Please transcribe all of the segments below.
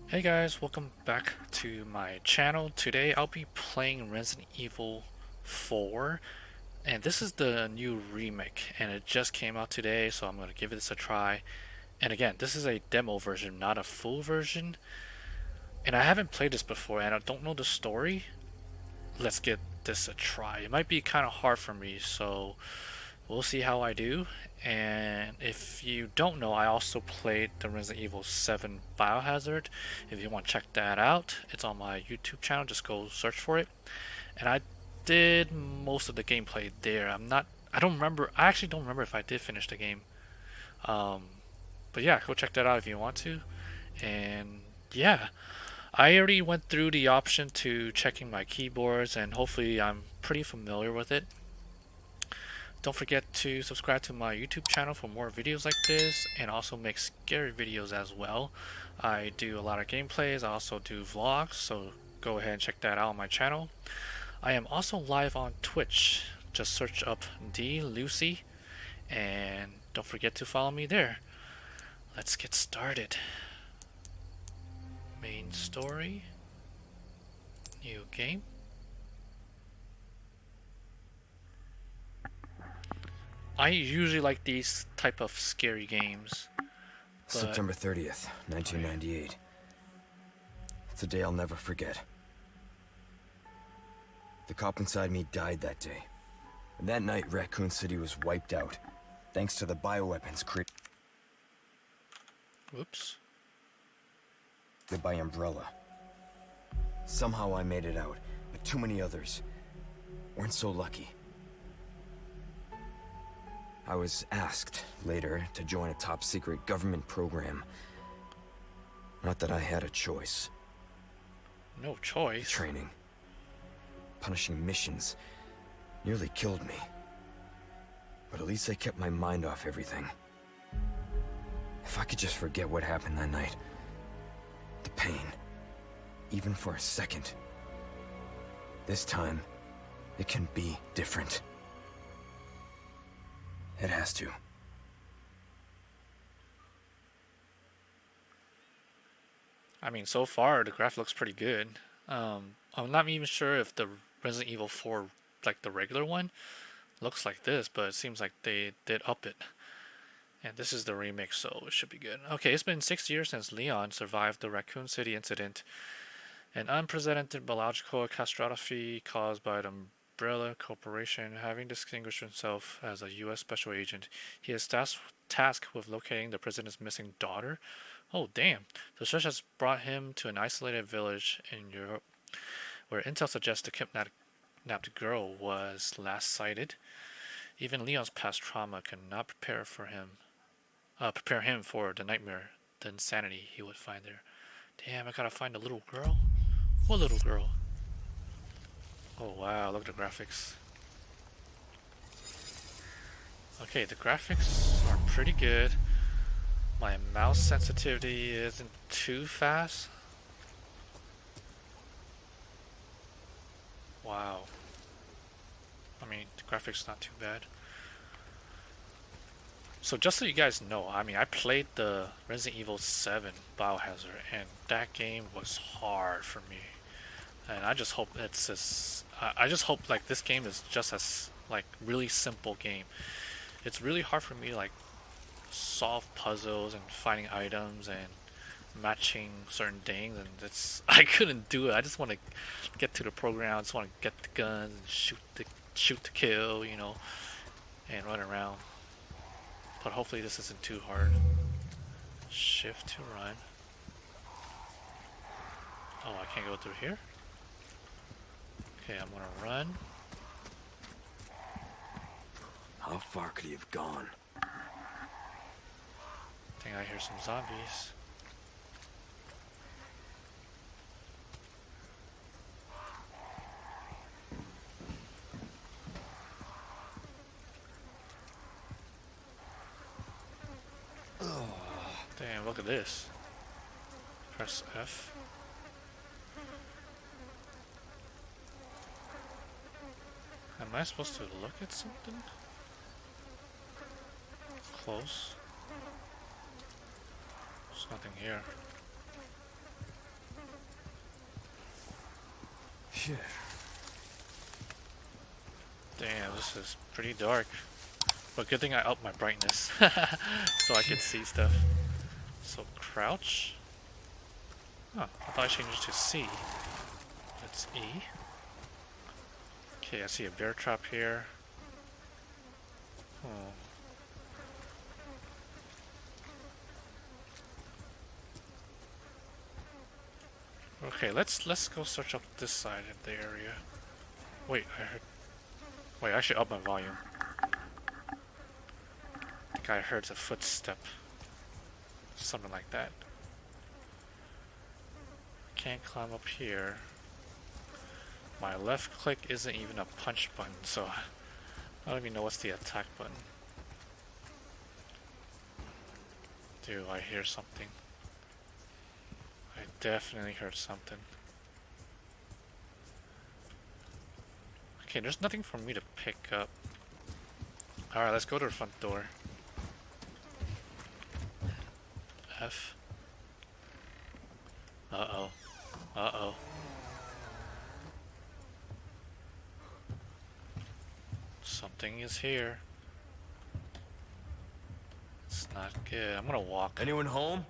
Hey guys, welcome back to my channel. Today I'll be playing Resident Evil 4, and this is the new remake, and it just came out today, so I'm going to give this a try. And again, this is a demo version, not a full version, and I haven't played this before, and I don't know the story. Let's get this a try. It might be kind of hard for me, so we'll see how I do. And if you don't know, I also played the Resident Evil 7 Biohazard. If you want to check that out, it's on my YouTube channel. Just go search for it. And I did most of the gameplay there. I don't remember. I actually don't remember if I did finish the game. Um, but yeah, go check that out if you want to. And yeah, I already went through the option to checking my keyboards, and hopefully I'm pretty familiar with it. Don't forget to subscribe to my YouTube channel for more videos like this, and also make scary videos as well. I do a lot of gameplays, I also do vlogs, so go ahead and check that out on my channel. I am also live on Twitch. Just search up D Lucy, and don't forget to follow me there. Let's get started. Main story, new game. I usually like these type of scary games. September 30th, 1998. It's a day I'll never forget. The cop inside me died that day. And that night, Raccoon City was wiped out, thanks to the bioweapons created Whoops. by Umbrella. Somehow I made it out, but too many others weren't so lucky. I was asked later to join a top-secret government program. Not that I had a choice. No choice. Training, punishing missions, nearly killed me. But at least I kept my mind off everything. If I could just forget what happened that night. The pain. Even for a second. This time, it can be different. It has to. I mean, so far the graph looks pretty good. I'm not even sure if the Resident Evil 4, like the regular one, looks like this, but it seems like they did up it. And this is the remake, so it should be good. Okay, it's been 6 years since Leon survived the Raccoon City incident, an unprecedented biological catastrophe caused by the Umbrella Corporation. Having distinguished himself as a U.S. special agent, he is tasked with locating the president's missing daughter. Oh, damn. The search has brought him to an isolated village in Europe where intel suggests the kidnapped girl was last sighted. Even Leon's past trauma cannot prepare him for the nightmare, the insanity he would find there. Damn, I gotta find a little girl? What little girl? Oh wow, look at the graphics. Okay, the graphics are pretty good. My mouse sensitivity isn't too fast. Wow. I mean, the graphics not too bad. So just so you guys know, I mean, I played the Resident Evil 7 Biohazard, and that game was hard for me. And I just hope it's as I just hope like this game is just as like really simple game. It's really hard for me to like solve puzzles and finding items and matching certain things, and it's I couldn't do it. I just want to get to the program. I just want to get the guns and shoot to kill, and run around. But hopefully this isn't too hard. Shift to run. Oh, I can't go through here? Okay, I'm gonna run. How far could he have gone? I think I hear some zombies. Damn, look at this. Press F. Am I supposed to look at something? Close. There's nothing here. Shit. Damn, this is pretty dark. But good thing I upped my brightness so I could see stuff. So crouch. Oh, I thought I changed it to C. That's E. Okay, I see a bear trap here. Oh. Okay, let's go search up this side of the area. Wait, I should up my volume. I think I heard a footstep. Something like that. Can't climb up here. My left click isn't even a punch button, so I don't even know what's the attack button. Do I hear something? I definitely heard something. Okay, there's nothing for me to pick up. Alright, let's go to the front door. F. Uh-oh. Uh-oh. Something is here. It's not good. I'm gonna walk. Anyone home?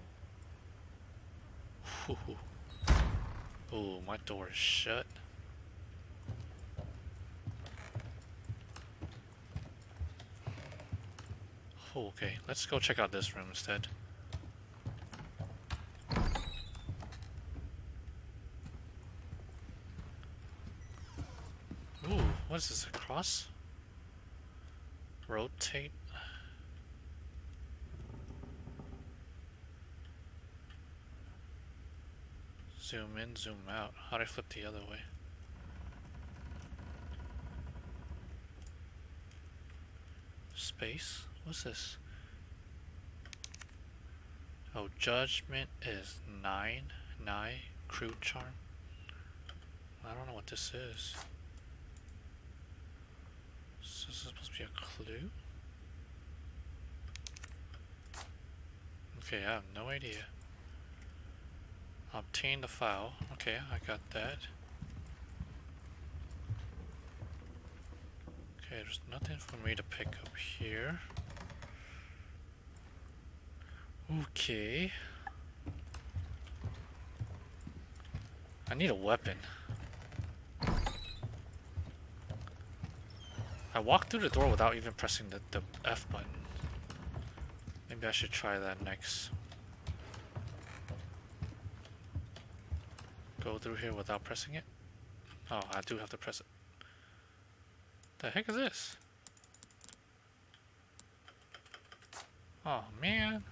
Ooh, my door is shut. Oh, okay, let's go check out this room instead. Ooh, what is this, a cross? Rotate. Zoom in, zoom out. How do I flip the other way? Space? What's this? Oh, judgment is 9. Crew charm. I don't know what this is. So this is supposed to be a clue? Okay, I have no idea. Obtain the file. Okay, I got that. Okay, there's nothing for me to pick up here. Okay. I need a weapon. I walked through the door without even pressing the F button. Maybe I should try that next. Go through here without pressing it? Oh, I do have to press it. The heck is this? Oh man.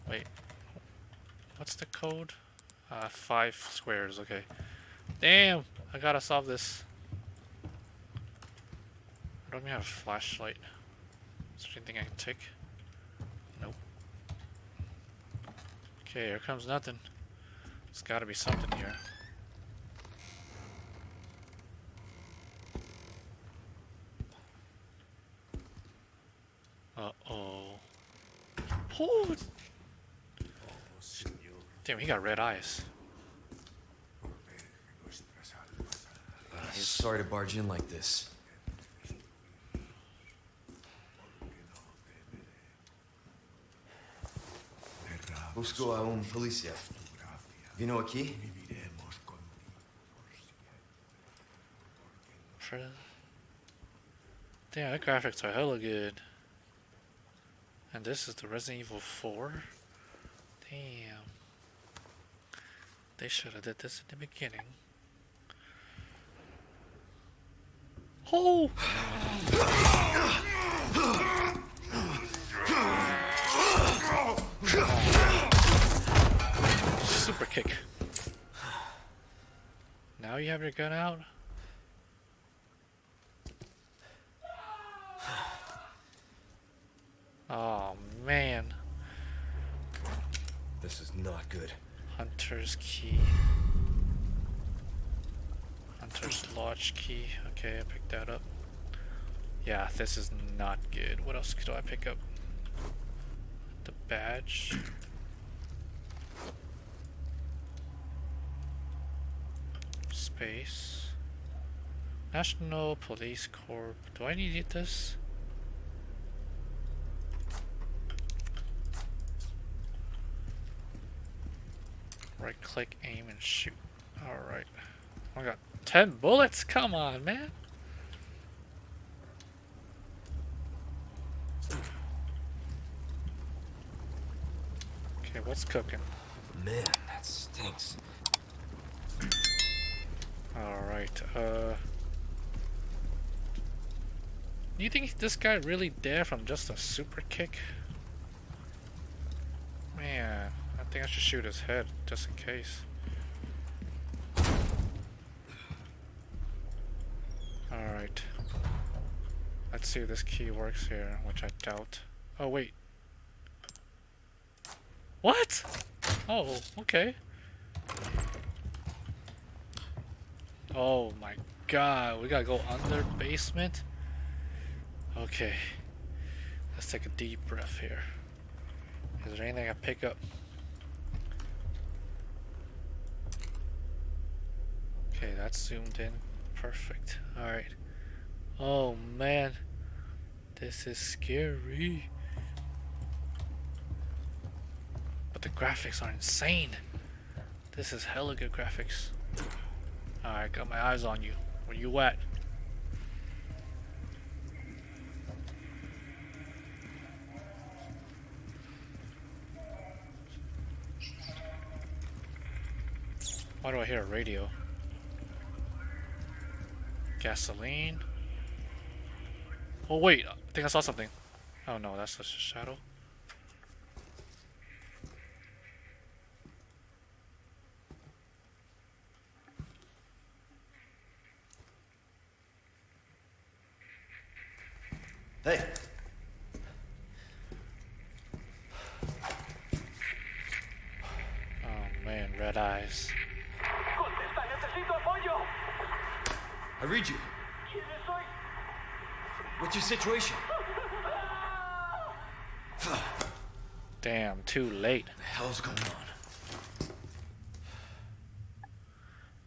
Wait. What's the code? 5 squares, okay. Damn! I gotta solve this. I don't even have a flashlight. Is there anything I can take? Nope. Okay, here comes nothing. There's gotta be something here. Uh-oh. Oh! Damn, he got red eyes. Sorry to barge in like this. Busco a un policía. Vino aquí? Damn, the graphics are hella good. And this is the Resident Evil 4? Damn. They should have did this in the beginning. Oh! Super kick. Now you have your gun out? Oh man. This is not good. Hunter's key. Hunter's lodge key. Okay, I picked that up. Yeah, this is not good. What else could I pick up? The badge. Space. National Police Corps. Do I need this? Right click, aim, and shoot. Alright. I got 10 bullets? Come on, man. Okay, what's cooking? Man, that stinks. Alright, you think this guy really dead from just a super kick? Man, I think I should shoot his head, just in case. Alright. Let's see if this key works here, which I doubt. Oh, wait. What? Oh, okay. Oh my god, we gotta go under basement? Okay. Let's take a deep breath here. Is there anything I pick up? Okay, that's zoomed in. Perfect. Alright. Oh man. This is scary. But the graphics are insane. This is hella good graphics. Alright, got my eyes on you. Where you at? Why do I hear a radio? Gasoline. Oh wait, I think I saw something. Oh no, that's just a shadow. Hey. Oh man, red eyes. I read you. What's your situation? Damn, too late. What the hell's going on?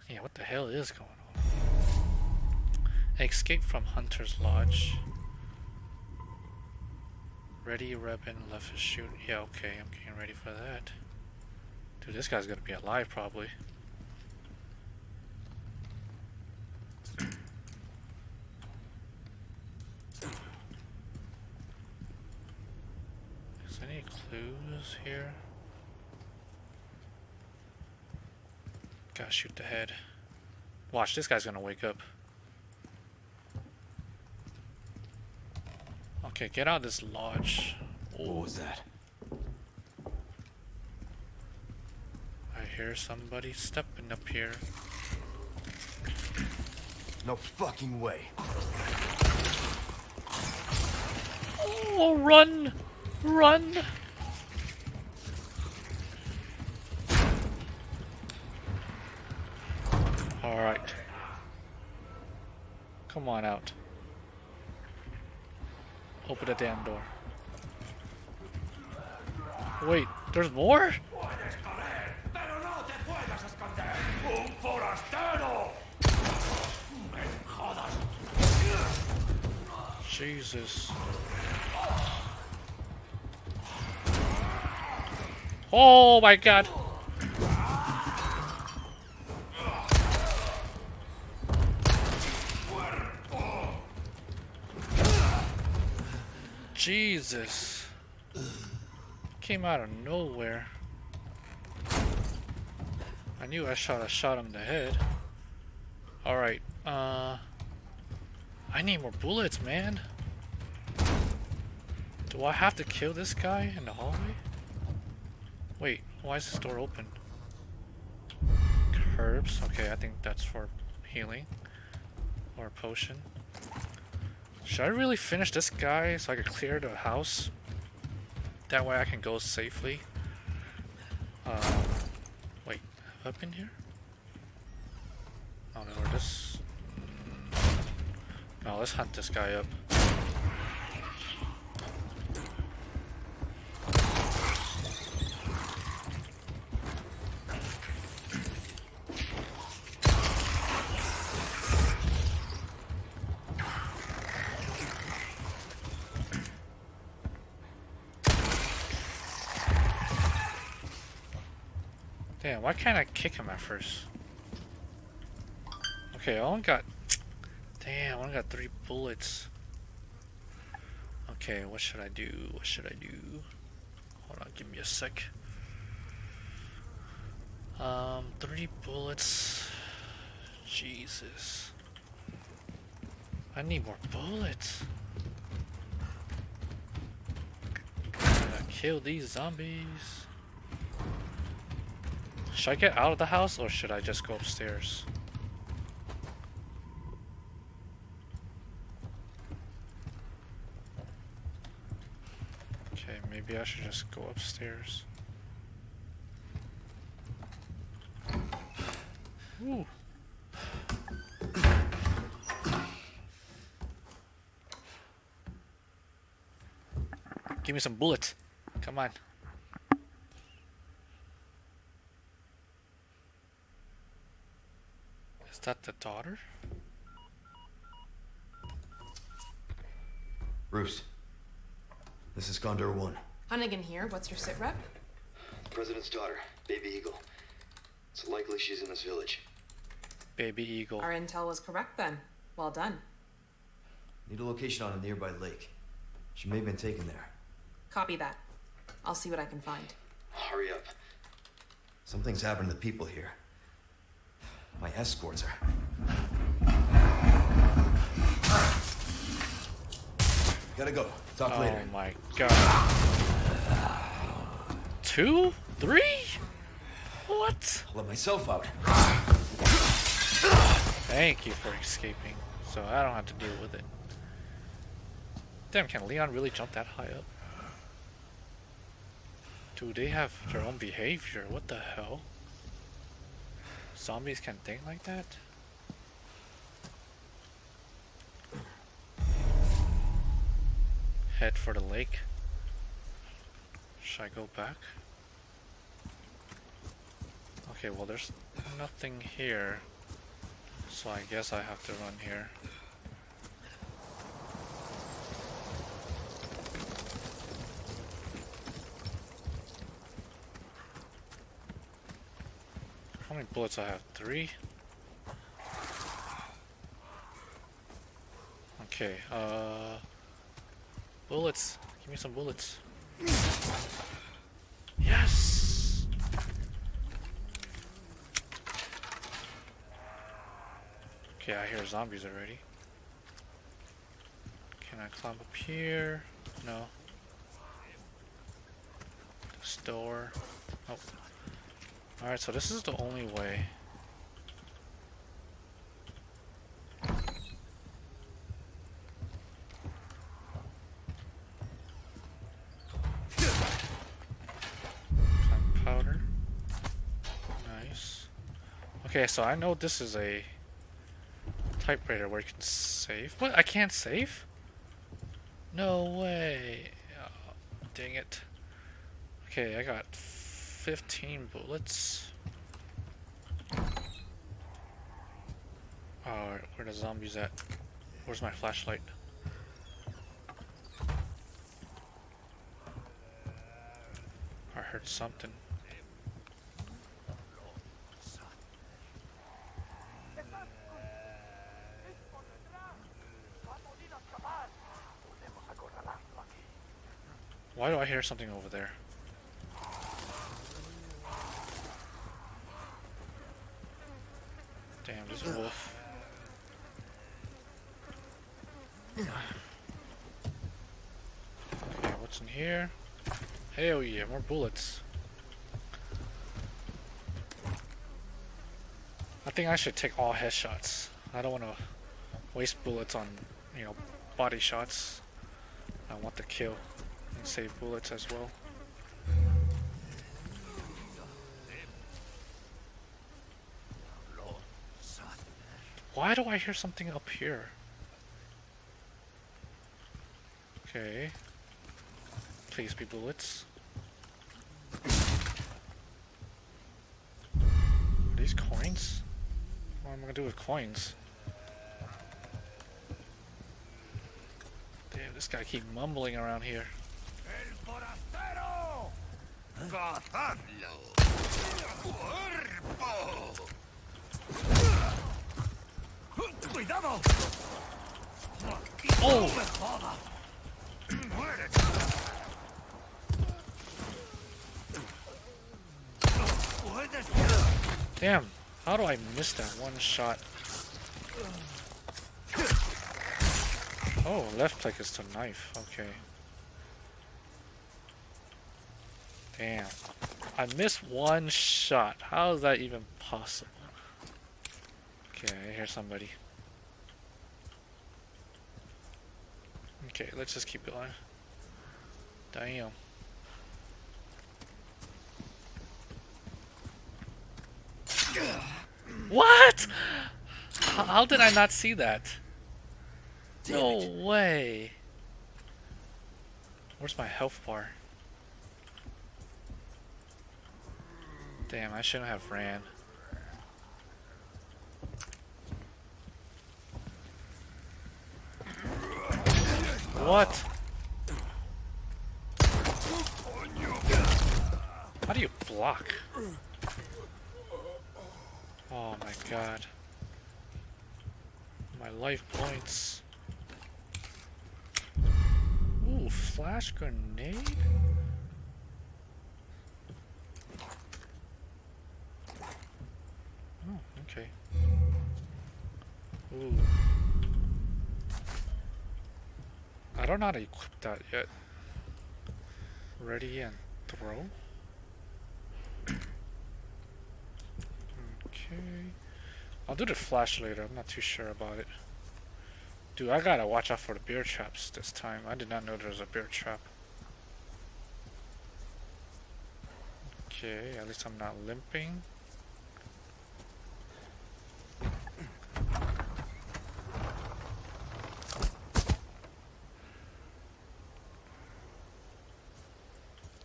Yeah, what the hell is going on? Escape from Hunter's Lodge. Ready, weapon, left to shoot. Yeah, okay, I'm getting ready for that. Dude, this guy's gonna be alive probably. Is there any clues here? Gotta shoot the head. Watch, this guy's gonna wake up. Okay, get out of this lodge. What was that? I hear somebody stepping up here. No fucking way. Oh, run! Run! Alright. Come on out. Open the damn door. Wait, there's more? Jesus. Oh my god. Jesus. Came out of nowhere. I knew I shot him in the head. Alright, I need more bullets, man. Do I have to kill this guy in the hallway? Wait, why is this door open? Herbs, okay, I think that's for healing. Or a potion. Should I really finish this guy so I can clear the house? That way I can go safely. Wait, up in here? I don't know where this... No, let's hunt this guy up. Damn, why can't I kick him at first? Okay, I only got... Damn, I only got 3 bullets. Okay, what should I do? What should I do? Hold on, give me a sec. 3 bullets. Jesus. I need more bullets. Gotta kill these zombies. Should I get out of the house or should I just go upstairs? Okay, maybe I should just go upstairs. Ooh. Give me some bullets. Come on. Is that the daughter? Bruce, this is Condor 1. Hunnigan here. What's your sit rep? President's daughter, Baby Eagle. It's likely she's in this village. Baby Eagle. Our intel was correct then. Well done. Need a location on a nearby lake. She may have been taken there. Copy that. I'll see what I can find. Hurry up. Something's happened to the people here. My escorts are... Gotta go. Talk later. Oh my god. 2? 3? What? I'll let myself out. Thank you for escaping, so I don't have to deal with it. Damn, can Leon really jump that high up? Dude, they have their own behavior. What the hell? Zombies can think like that? Head for the lake. Should I go back? Okay, well there's nothing here. So I guess I have to run here. How many bullets I have? 3? Okay, bullets. Give me some bullets. Yes! Okay, I hear zombies already. Can I climb up here? No. The store. Oh. Alright, so this is the only way. Powder. Nice. Okay, so I know this is a typewriter where you can save. What? I can't save? No way. Oh, dang it. Okay, I got 15 bullets. Oh, where the zombies at? Where's my flashlight? I heard something. Why do I hear something over there? Damn, this wolf. Okay, what's in here? Hell yeah, more bullets. I think I should take all headshots. I don't want to waste bullets on, you know, body shots. I want to kill and save bullets as well. Why do I hear something up here? Okay. Please be bullets. Are these coins? What am I gonna do with coins? Damn, this guy keep mumbling around here. Oh! Damn, how do I miss that one shot? Oh, left click is the knife, okay. Damn. I missed one shot. How is that even possible? Okay, I hear somebody. Okay, let's just keep going. Damn. What? How did I not see that? No way. Where's my health bar? Damn, I shouldn't have ran. What? How do you block? Oh my god. My life points. Ooh, flash grenade? Oh, okay. Ooh. I don't know how to equip that yet. Ready and throw? Okay. I'll do the flash later, I'm not too sure about it. Dude, I gotta watch out for the bear traps this time. I did not know there was a bear trap. Okay, at least I'm not limping.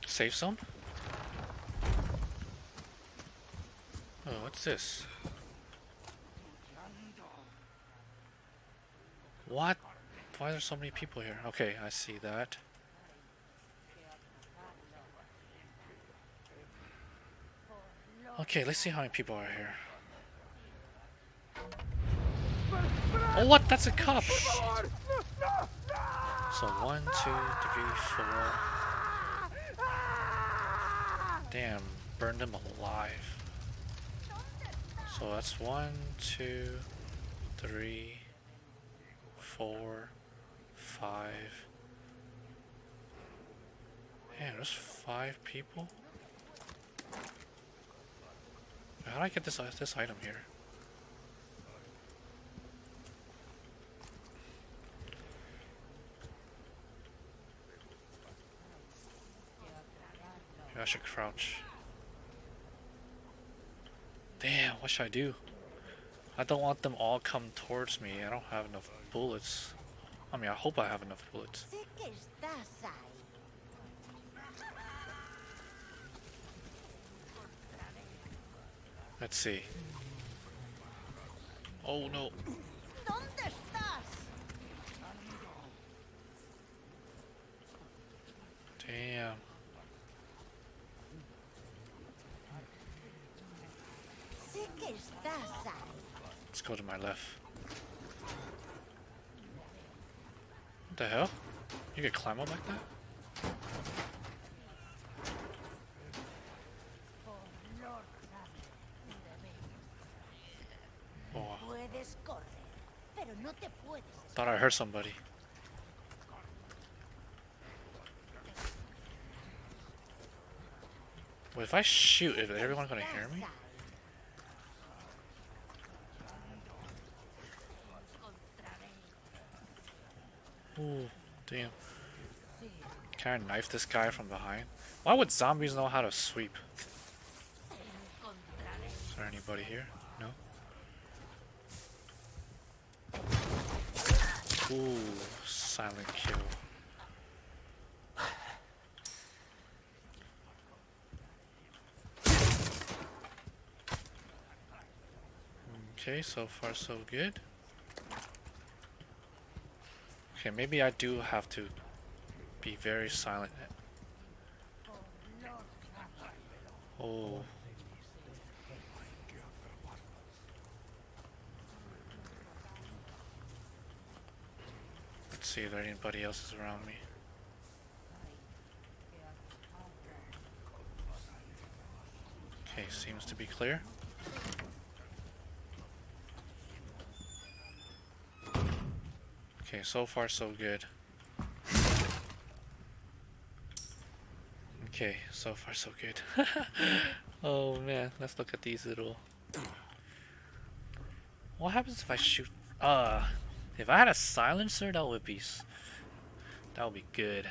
Safe zone? Oh, what's this? What? Why are there so many people here? Okay, I see that. Okay, let's see how many people are here. Oh, what? That's a cop! So 1, 2, 3, 4. Damn, burned them alive. So that's 1, 2, 3, 4, 5. Man, there's 5 people? How do I get this item here? Maybe I should crouch. Damn, what should I do? I don't want them all come towards me. I don't have enough bullets. I mean, I hope I have enough bullets. Let's see. Oh no. Damn. Let's go to my left. What the hell? You can climb up like that? Oh. Thought I heard somebody. Wait, if I shoot, is everyone gonna hear me? Ooh, damn. Can I knife this guy from behind? Why would zombies know how to sweep? Is there anybody here? No? Ooh, silent kill. Okay, so far so good. Okay, maybe I do have to be very silent. Oh. see if anybody else is around me. Okay, seems to be clear. Okay, so far so good. Okay, so far so good. Oh man, let's look at these little... What happens if I shoot... if I had a silencer, that would be good.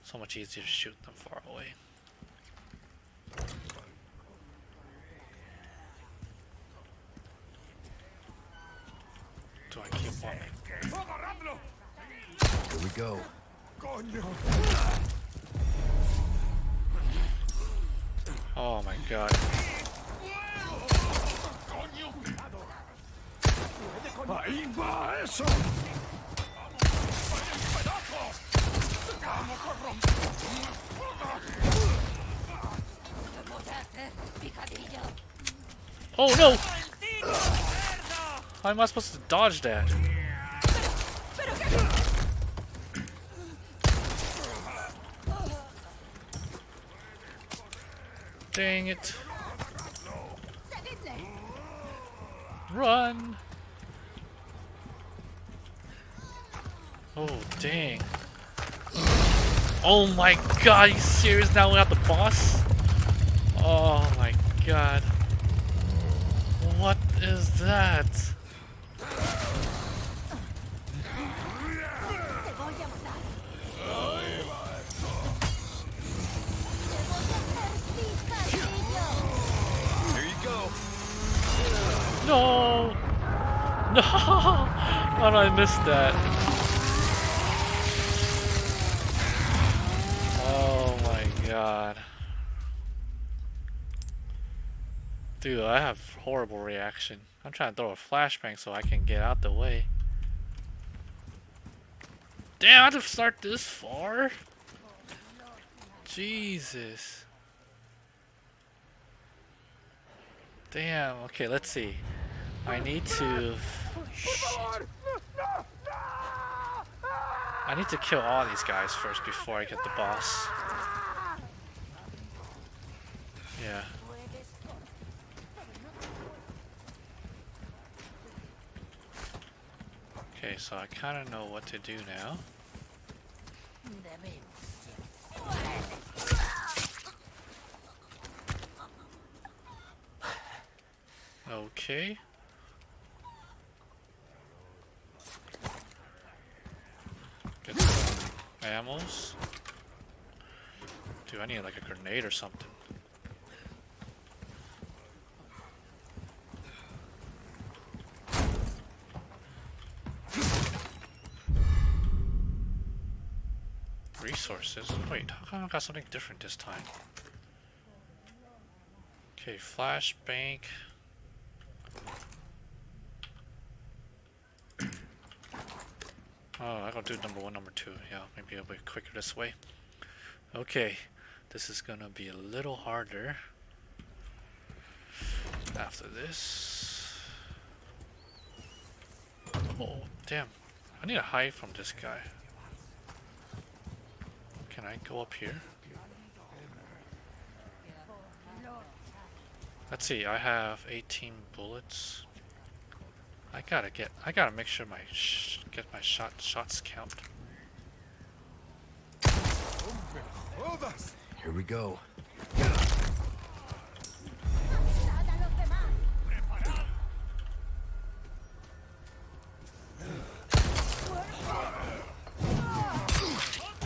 So much easier to shoot them far away. Do I keep walking? Here we go. Oh my god. Oh no! How am I supposed to dodge that? Dang it. Run! Oh, dang. Oh my god, are you serious now without the boss? Oh my god. What is that? Here you go. No! No! How did I miss that? Oh my god. Dude, I have horrible reaction. I'm trying to throw a flashbang so I can get out the way. Damn, I have to start this far? Jesus. Damn, okay, let's see. I need to... Shit. I need to kill all these guys first before I get the boss. Yeah. Okay, so I kind of know what to do now. Okay. Get some ammos. Dude, I need like a grenade or something. Resources? Wait, how come I got something different this time? Okay, flashbang. Oh, I gotta do number 1, number 2. Yeah, maybe it'll be quicker this way. Okay, this is gonna be a little harder after this. Oh, damn. I need to hide from this guy. Can I go up here? Let's see, I have 18 bullets. I gotta make sure get my shots count. Here we go.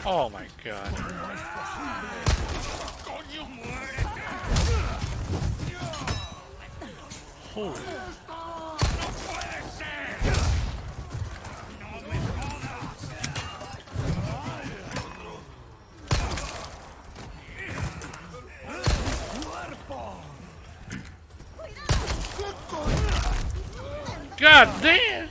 Oh my god. Holy. God damn!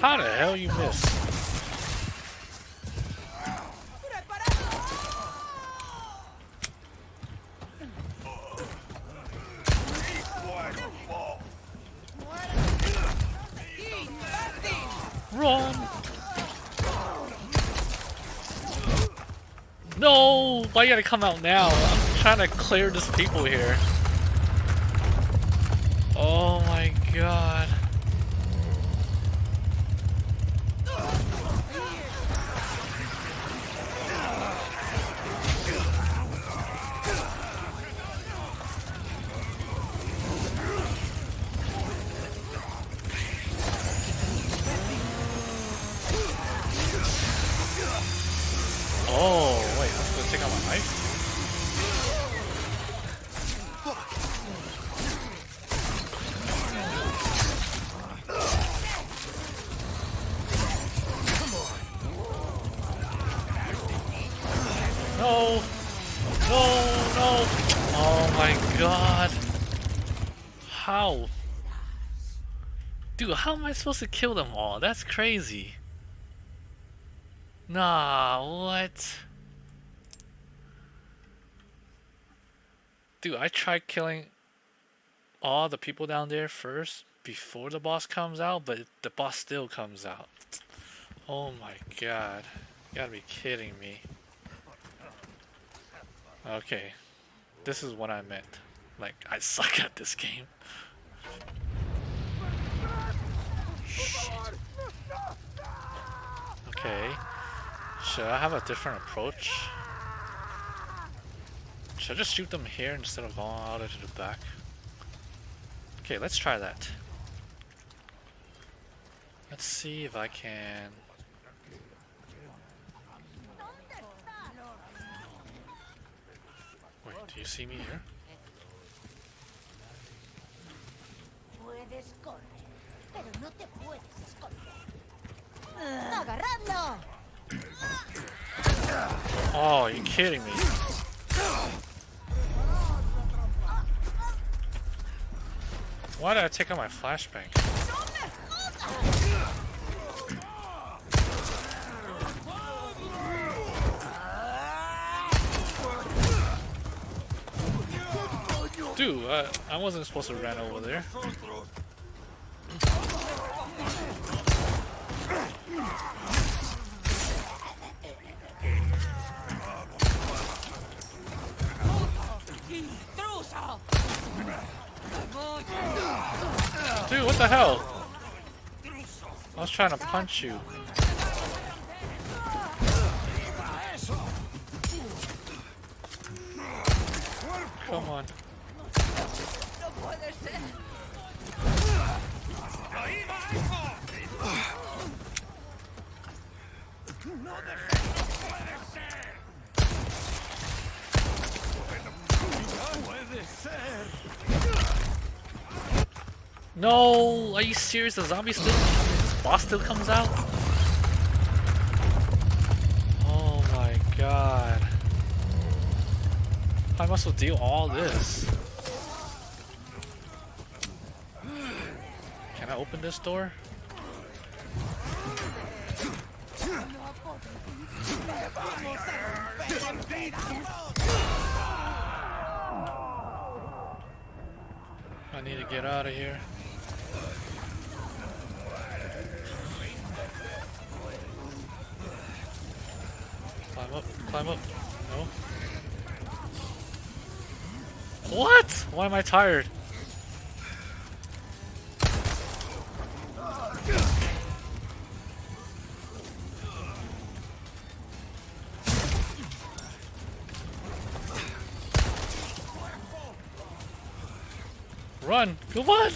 How the hell you miss? Run! No! Why you gotta come out now? I'm trying to clear these people here. Oh my god. Oh, wait, I'm supposed to take out my knife? No! No, no! Oh my god. How? Dude, how am I supposed to kill them all? That's crazy. Nah, what? Dude, I tried killing all the people down there first before the boss comes out, but the boss still comes out. Oh my god. You gotta be kidding me. Okay. This is what I meant. Like, I suck at this game. Shit. Okay. Should I have a different approach? Should I just shoot them here instead of going out into the back? Okay, let's try that. Let's see if I can... Wait, do you see me here? Puedes correr, pero no te puedes esconder. ¡Agarradlo! Oh, you're kidding me. Why did I take out my flashbang? Dude, I wasn't supposed to run over there. Dude, what the hell? I was trying to punch you. Come on. No, are you serious? The zombie still, this boss still comes out? Oh my god. I must have deal all this. Can I open this door? I need to get out of here. Climb up, climb up. No. What? Why am I tired? Run! Come on!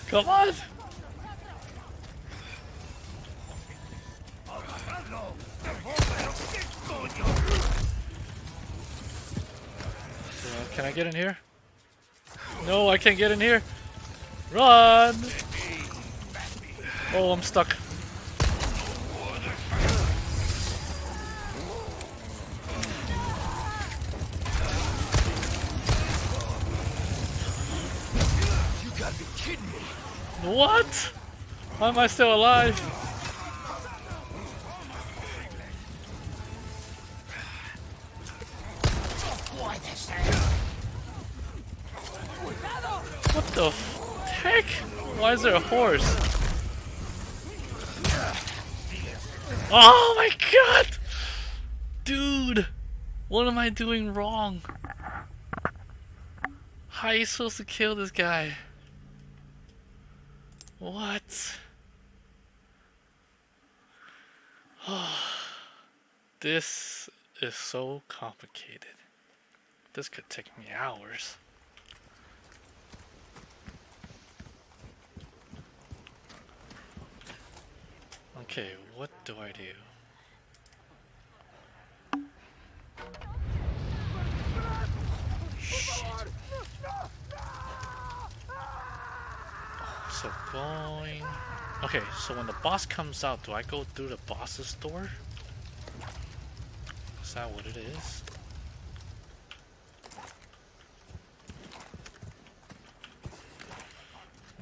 Come on! Can I get in here? No, I can't get in here. Run! Oh, I'm stuck. You gotta be kidding me. What? Why am I still alive? What the heck? Why is there a horse? Oh my god! Dude! What am I doing wrong? How are you supposed to kill this guy? What? This is so complicated. This could take me hours. Okay, what do I do? Shit. So going... Okay, so when the boss comes out, do I go through the boss's door? Is that what it is?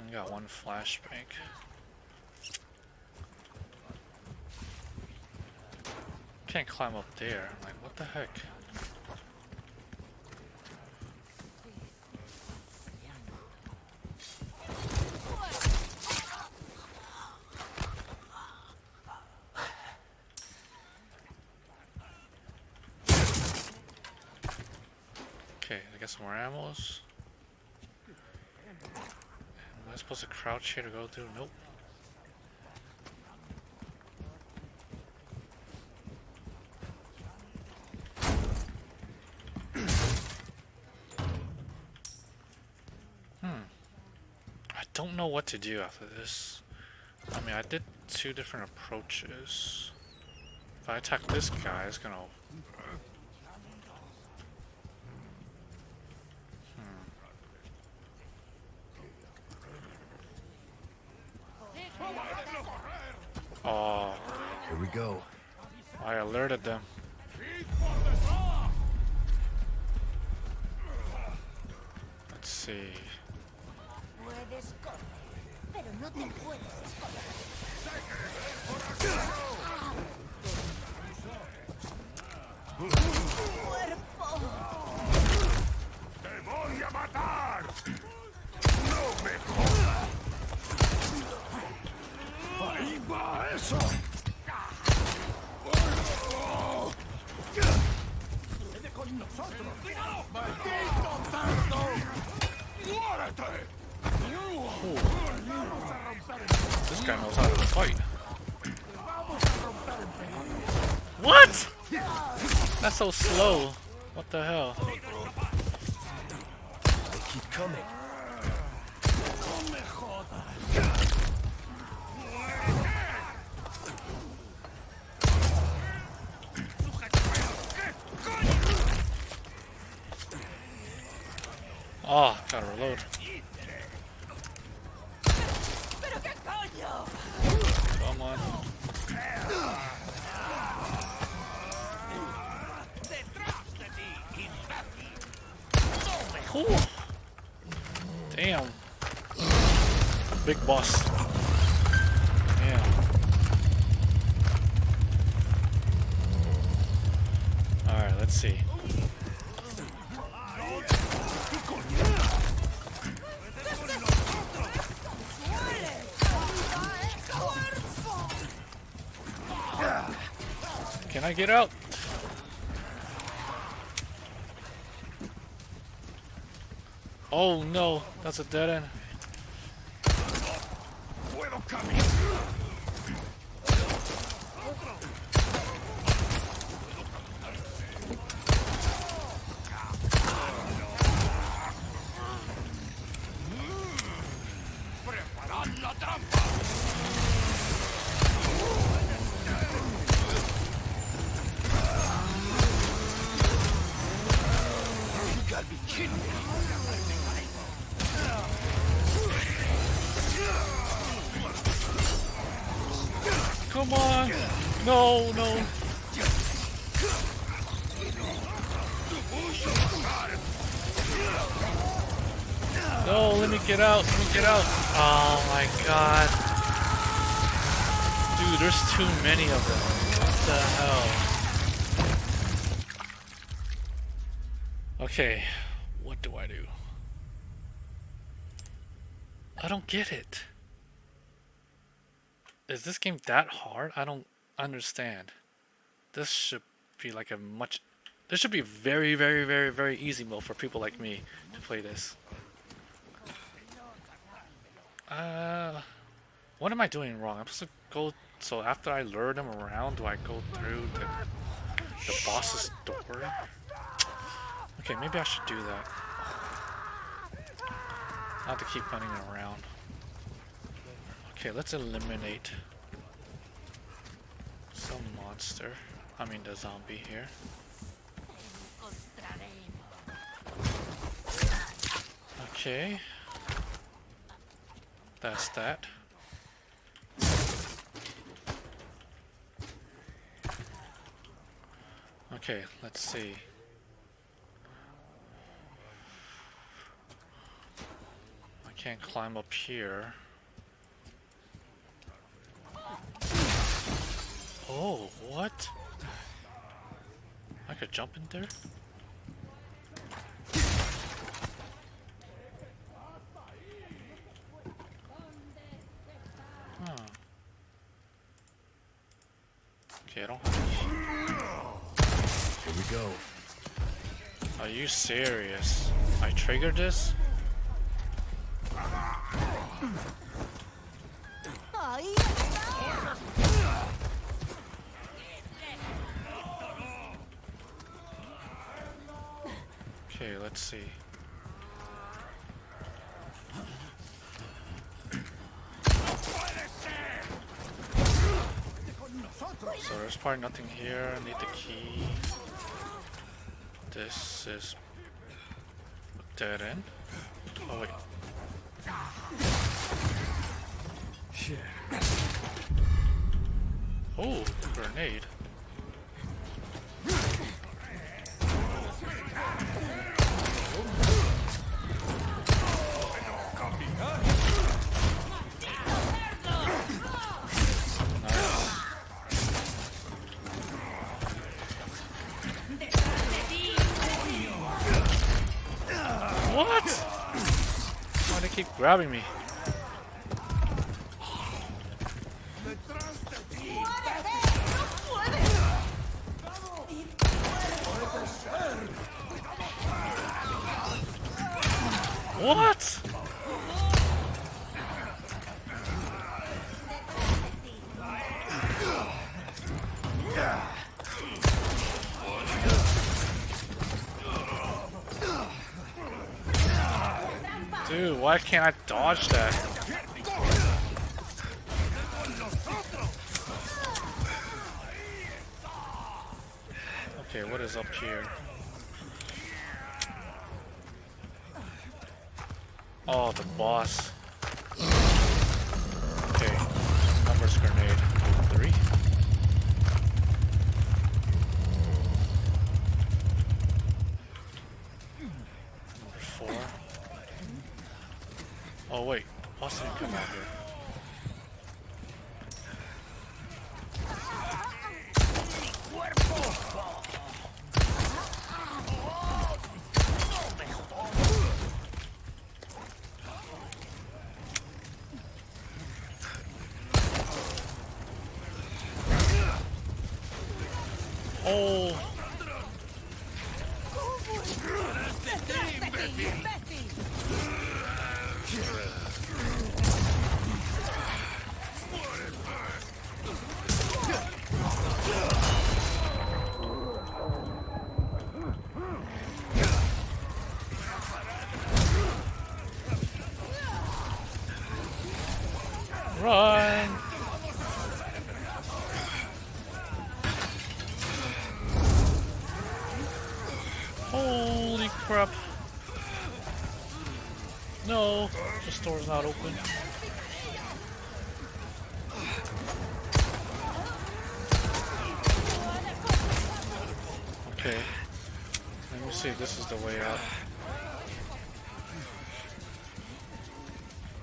I got one flashbang. Can't climb up there. I'm like, what the heck? Okay, I got some more ammos. Am I supposed to crouch here to go through? Nope. I don't know what to do after this. I mean, I did 2 different approaches. If I attack this guy, it's gonna... Oh, Here we go. I alerted them. Let's see. Puedes correr, pero no te puedes esconder. ¡Cuerpo! ¡Te voy a matar! ¡No me jodas! ¡Ahí va eso! ¡Viene con nosotros! ¡Maldito cerdo! ¡Muérete! This guy knows how to fight. What? That's so slow. What the hell? They keep coming. Oh, gotta reload. Come on. Ooh. Damn. Big boss. Yeah. Alright, let's see. Can I get out? Oh no, that's a dead end. ¡Puedo caminar! ¡Preparad la trampa! You gotta be kidding me! Come on! No, no. No, let me get out. Let me get out. Oh my god. Dude, there's too many of them. What the hell? Okay, what do I do? I don't get it. Is this game that hard? I don't understand. This should be like a much... This should be very, very, very, very easy mode for people like me to play this. What am I doing wrong? I'm supposed to go... So after I lure them around, do I go through the boss's door? Okay, maybe I should do that. Not to keep running around. Okay, let's eliminate some monster. I mean the zombie here. Okay. That's that. Okay, let's see. I can't climb up here. Oh, what? I could jump in there? Huh. Okay, I don't have... Here we go. Are you serious? I triggered this? Okay, let's see. So there's probably nothing here. I need the key. This is a dead end. Oh wait. Shit. Oh, grenade. What? Why do they keep grabbing me? What? Dude, why can't I dodge that? Okay, what is up here? Oh, the boss. Okay, numbers grenade. 3. Number 4. Oh wait, boss didn't come out here. Oh! Run! Holy crap! No, the store's not open. Okay, let me see if this is the way out.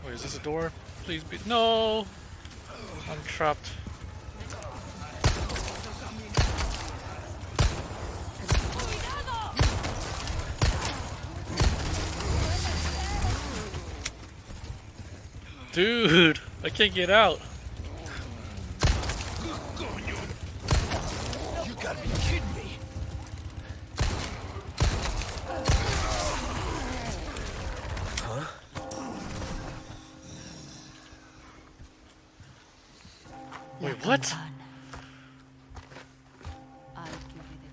Wait, is this a door? Please be. No! I'm trapped. Dude, I can't get out. You gotta be kidding me. Wait, what? I'll give you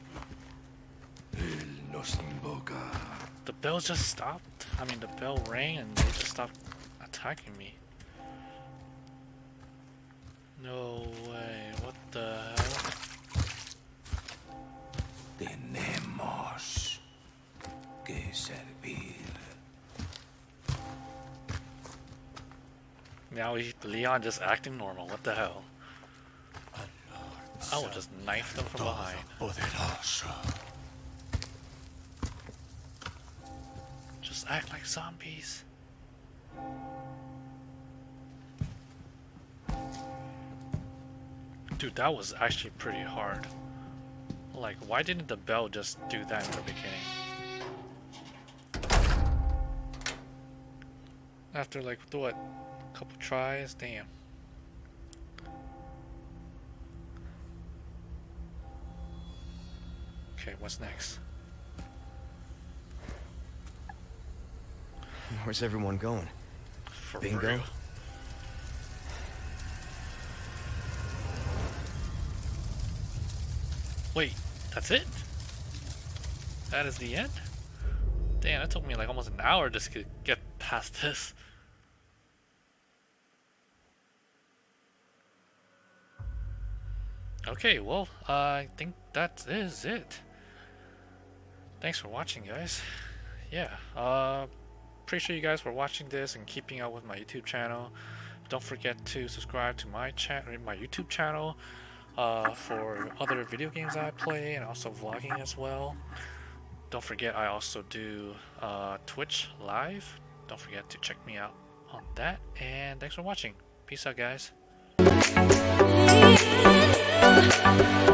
the Él nos invoca. The bell just stopped? I mean, the bell rang and they just stopped attacking me. No way, what the hell? Tenemos que servir. Now Leon just acting normal, what the hell? I will just knife them from behind. Poderoso. Just act like zombies. Dude, that was actually pretty hard. Like, why didn't the bell just do that in the beginning? After like, what, a couple tries? Damn. Okay, what's next? Where's everyone going? For Bingo? real. Wait, that's it? That is the end? Damn, that took me like almost an hour just to get past this. Okay, well, I think that is it. Thanks for watching, guys. Yeah, appreciate you guys for watching this and keeping up with my YouTube channel. Don't forget to subscribe to my YouTube channel for other video games I play and also vlogging as well. Don't forget I also do Twitch live. Don't forget to check me out on that. And thanks for watching. Peace out, guys. Yeah.